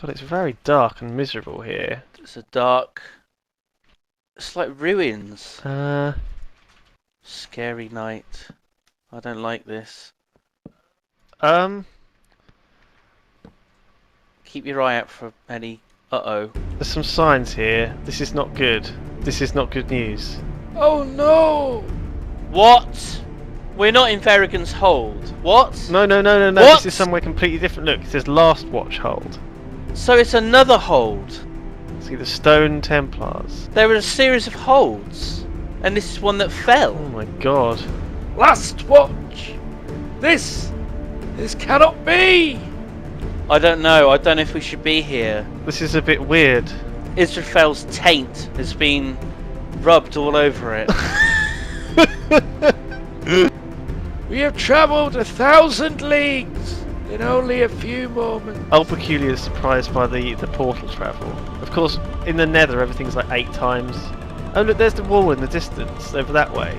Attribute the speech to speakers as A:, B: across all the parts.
A: God, it's very dark and miserable here.
B: It's a dark... It's like ruins. Scary night. I don't like this. Keep your eye out for any... Uh-oh.
A: There's some signs here. This is not good. This is not good news.
C: Oh no!
B: What? We're not in Verrigan's Hold. What?
A: No.
B: What?
A: This is somewhere completely different. Look, it says Lastwatch Hold.
B: So it's another hold.
A: See the Stone Templars.
B: There were a series of holds. And this is one that fell.
A: Oh my god.
C: Lastwatch! This cannot be!
B: I don't know. I don't know if we should be here.
A: This is a bit weird.
B: Israfel's taint has been rubbed all over it.
C: We have travelled 1,000 leagues in only a few moments.
A: Old Peculiar is surprised by the portal travel. Of course, in the Nether, everything's like 8 times. Oh look, there's the wall in the distance, over that way.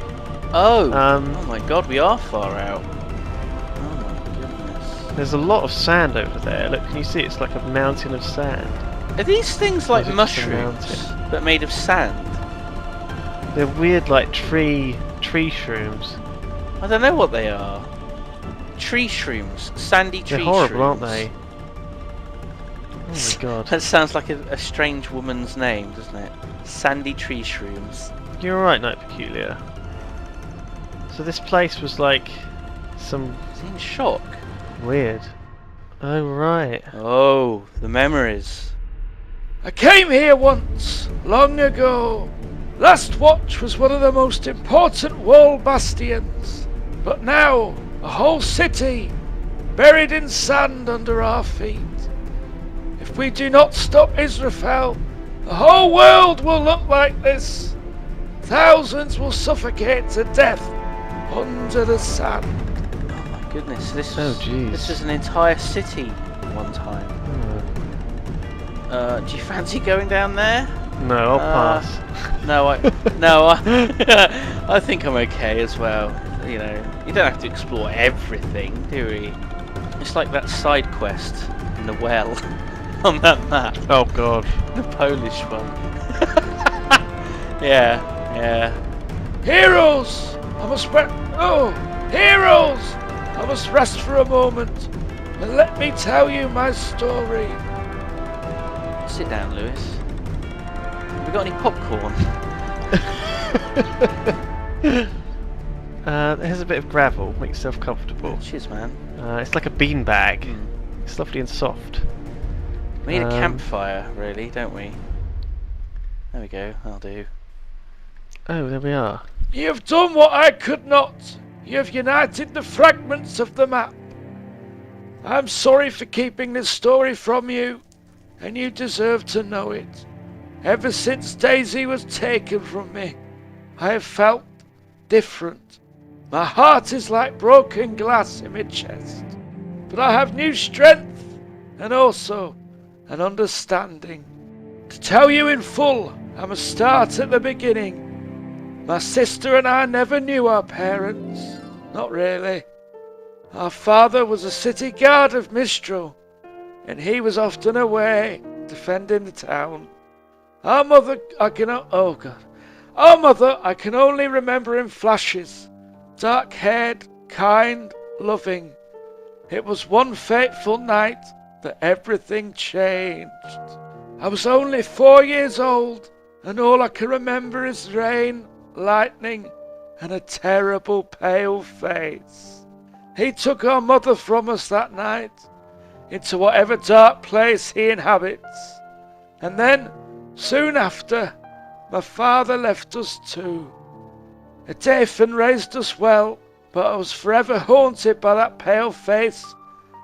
B: Oh! Oh my god, we are far out. Oh my goodness.
A: There's a lot of sand over there. Look, can you see? It's like a mountain of sand.
B: Are these things like
A: Or is it just a
B: mushrooms,
A: mountain?
B: but made of sand?
A: They're weird, like tree shrooms.
B: I don't know what they are. Tree shrooms. Sandy tree
A: They're horrible,
B: shrooms.
A: aren't they? Oh my god.
B: That sounds like a strange woman's name, doesn't it? Sandy tree shrooms.
A: You're right, Night Peculiar. So this place was like some
B: Is he in shock?
A: weird. Oh right.
B: Oh, the memories.
C: I came here once, long ago. Lastwatch was one of the most important wall bastions. But now, a whole city, buried in sand under our feet. If we do not stop Israfel, the whole world will look like this. Thousands will suffocate to death under the sand.
B: Oh my goodness, this
A: Oh,
B: was,
A: jeez.
B: this was an entire city at one time.
A: Hmm.
B: Do you fancy going down there?
A: No, I'll pass.
B: No, I think I'm okay as well. You know, you don't have to explore everything, do we? It's like that side quest in the well on that map,
A: Oh god.
B: the Polish one. Yeah.
C: Heroes! I must rest. Oh, heroes! I must rest for a moment and let me tell you my story.
B: Sit down, Lewis. Have we got any popcorn?
A: There's a bit of gravel. Make yourself comfortable.
B: Cheers, man.
A: It's like a bean bag.
B: Mm.
A: It's lovely and soft.
B: We need a
A: Um,
B: campfire, really, don't we? There we go. That'll do.
A: Oh, there we are.
C: You have done what I could not. You have united the fragments of the map. I'm sorry for keeping this story from you, and you deserve to know it. Ever since Daisy was taken from me, I have felt different. My heart is like broken glass in my chest. But I have new strength, and also an understanding. To tell you in full, I must start at the beginning. My sister and I never knew our parents. Not really. Our father was a city guard of Mistral, and he was often away defending the town. Our mother, I can only remember in flashes. Dark-haired, kind, loving. It was one fateful night that everything changed. I was only 4 years old, and all I can remember is rain, lightning, and a terrible pale face. He took our mother from us that night, into whatever dark place he inhabits. And then, soon after, my father left us too. Dathan raised us well, but I was forever haunted by that pale face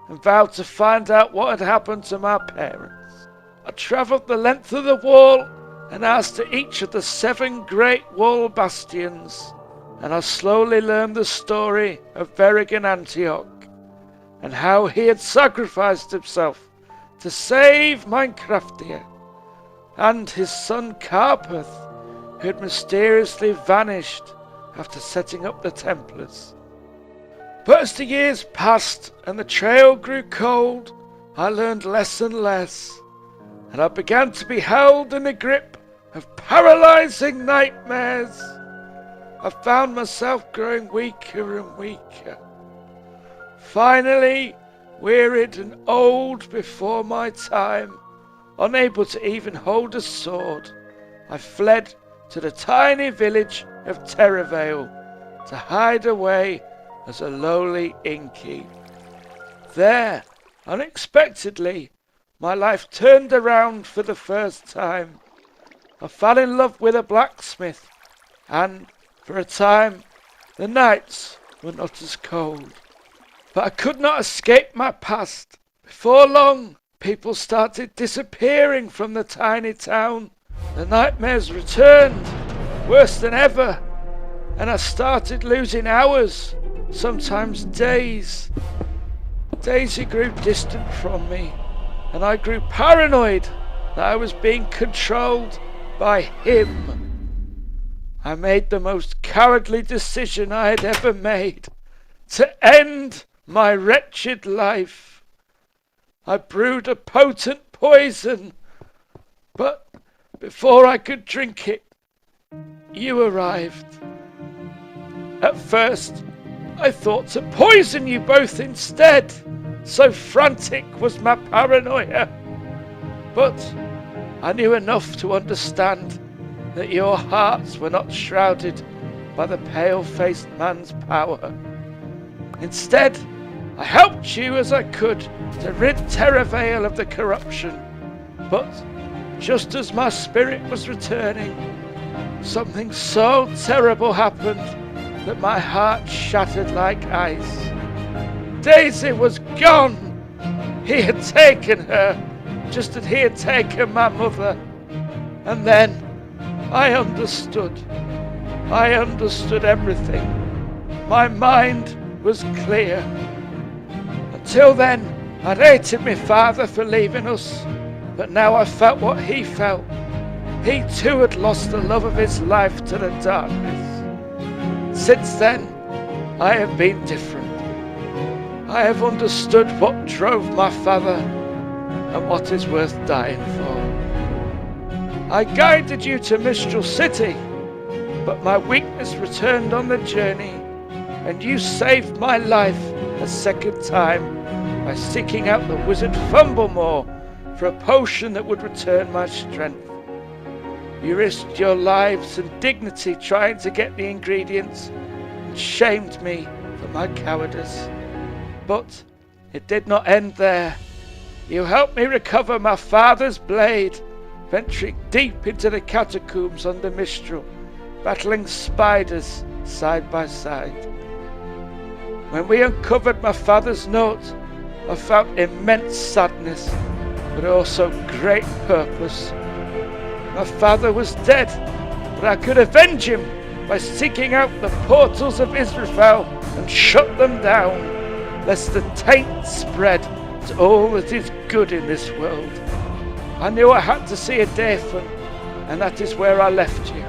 C: and vowed to find out what had happened to my parents. I travelled the length of the wall and asked to each of the 7 great wall bastions, and I slowly learned the story of Verrigan Antioch and how he had sacrificed himself to save Minecraftia, and his son Carpeth, who had mysteriously vanished after setting up the Templars. But as the years passed and the trail grew cold, I learned less and less. and I began to be held in the grip of paralyzing nightmares. I found myself growing weaker and weaker. Finally, wearied and old before my time, unable to even hold a sword, I fled to the tiny village of Terravale to hide away as a lowly innkeep. There, unexpectedly, my life turned around for the first time. I fell in love with a blacksmith, and for a time the nights were not as cold. But I could not escape my past. Before long, people started disappearing from the tiny town. The nightmares returned, worse than ever, and I started losing hours, sometimes days. Daisy grew distant from me, and I grew paranoid that I was being controlled by him. I made the most cowardly decision I had ever made, to end my wretched life. I brewed a potent poison, but before I could drink it, you arrived. At first, I thought to poison you both instead, so frantic was my paranoia. But I knew enough to understand that your hearts were not shrouded by the pale-faced man's power. Instead, I helped you as I could to rid Terravale of the corruption. But just as my spirit was returning, something so terrible happened that my heart shattered like ice. Daisy was gone! He had taken her, just as he had taken my mother. And then I understood. I understood everything. My mind was clear. Until then, I'd hated my father for leaving us, but now I felt what he felt. He too had lost the love of his life to the darkness. Since then, I have been different. I have understood what drove my father and what is worth dying for. I guided you to Mistral City, but my weakness returned on the journey, and you saved my life a second time by seeking out the wizard Fumblemore for a potion that would return my strength. You risked your lives and dignity trying to get the ingredients and shamed me for my cowardice. But it did not end there. You helped me recover my father's blade, venturing deep into the catacombs under Mistral, battling spiders side by side. When we uncovered my father's note, I felt immense sadness, but also great purpose. My father was dead, but I could avenge him by seeking out the portals of Israel and shut them down, lest the taint spread to all that is good in this world. I knew I had to see a Dathan, and that is where I left you,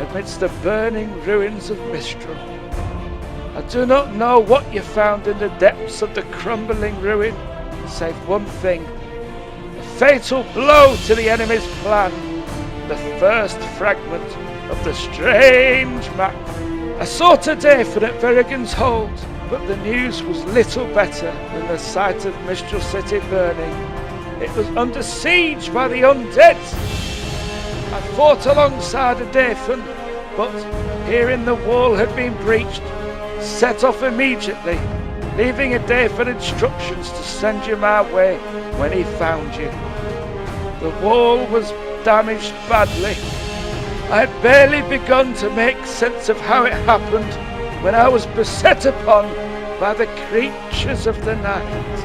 C: amidst the burning ruins of Mistral. I do not know what you found in the depths of the crumbling ruin, save one thing: a fatal blow to the enemy's plan, the first fragment of the strange map. I sought a Dathan at Verrigan's Hold, but the news was little better than the sight of Mistral City burning. It was under siege by the undead. I fought alongside a Dathan, but hearing the wall had been breached, set off immediately, leaving a Dathan instructions to send you my way when he found you. The wall was damaged badly. I had barely begun to make sense of how it happened when I was beset upon by the creatures of the night.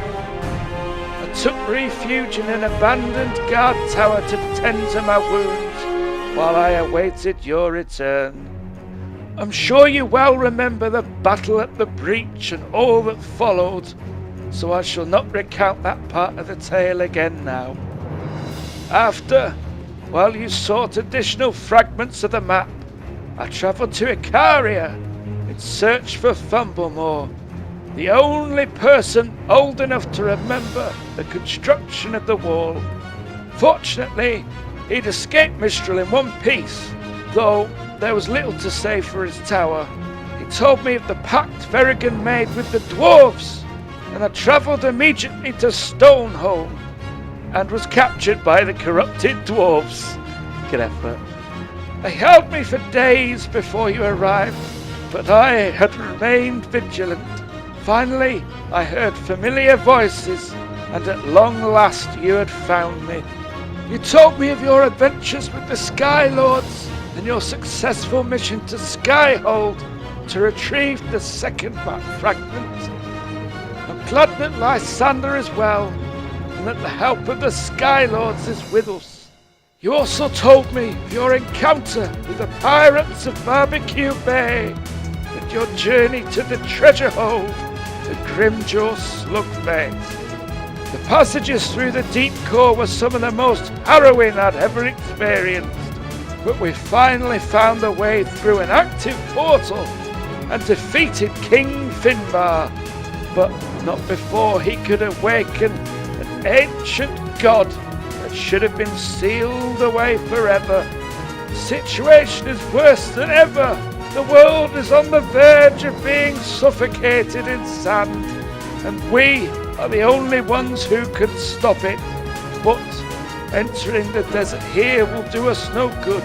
C: I took refuge in an abandoned guard tower to tend to my wounds while I awaited your return. I'm sure you well remember the battle at the breach and all that followed, so I shall not recount that part of the tale again now. After, while you sought additional fragments of the map, I travelled to Icaria in search for Fumblemore, the only person old enough to remember the construction of the wall. Fortunately, he'd escaped Mistral in one piece, though there was little to say for his tower. He told me of the pact Ferrigan made with the dwarves, and I travelled immediately to Stoneholm, and was captured by the corrupted dwarves.
B: Good effort.
C: They held me for days before you arrived, but I had remained vigilant. Finally, I heard familiar voices, and at long last you had found me. You told me of your adventures with the Sky Lords and your successful mission to Skyhold to retrieve the second map fragment. I'm glad that Lysander is well, and that the help of the Sky Lords is with us. You also told me of your encounter with the pirates of Barbecue Bay, and your journey to the treasure hold, the Grimjaw Slugface. The passages through the deep core were some of the most harrowing I'd ever experienced, but we finally found a way through an active portal and defeated King Finbar, but not before he could awaken an ancient god that should have been sealed away forever. The situation is worse than ever. The world is on the verge of being suffocated in sand, and we are the only ones who can stop it. But entering the desert here will do us no good.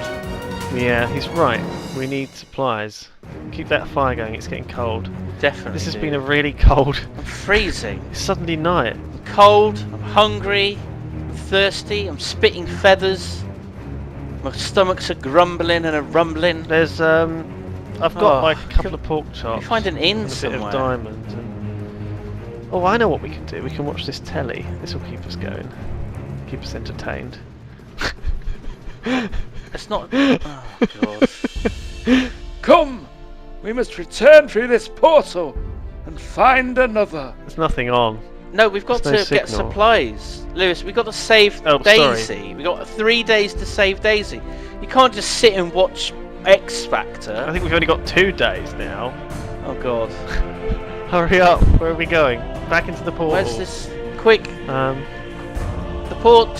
A: Yeah, he's right. We need supplies. Keep that fire going, it's getting cold.
B: Definitely.
A: This has been a really cold...
B: I'm freezing.
A: It's suddenly night.
B: I'm cold, I'm hungry, I'm thirsty, I'm spitting feathers. My stomach's a grumbling and a rumbling.
A: There's, I've got like a couple of pork chops.
B: You find an inn
A: and a
B: somewhere.
A: bit of diamond. And... Oh, I know what we can do. We can watch this telly. This will keep us going. Keep us entertained.
B: It's not... Oh, God.
C: Come! We must return through this portal and find another.
A: There's nothing on.
B: No, we've got
A: There's
B: to
A: no
B: get
A: signal.
B: supplies. Lewis, we've got to save
A: Oh,
B: Daisy.
A: sorry.
B: We've got 3 days to save Daisy. You can't just sit and watch X Factor.
A: I think we've only got 2 days now.
B: Oh, God.
A: Hurry up. Where are we going? Back into the portal.
B: Where's this? Quick. To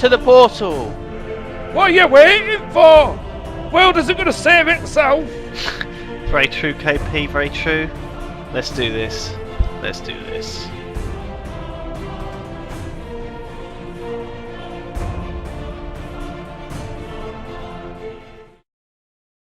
B: the portal.
C: What are you waiting for? World isn't going to save itself.
A: Very true, KP. Very true. Let's do this. Let's do this.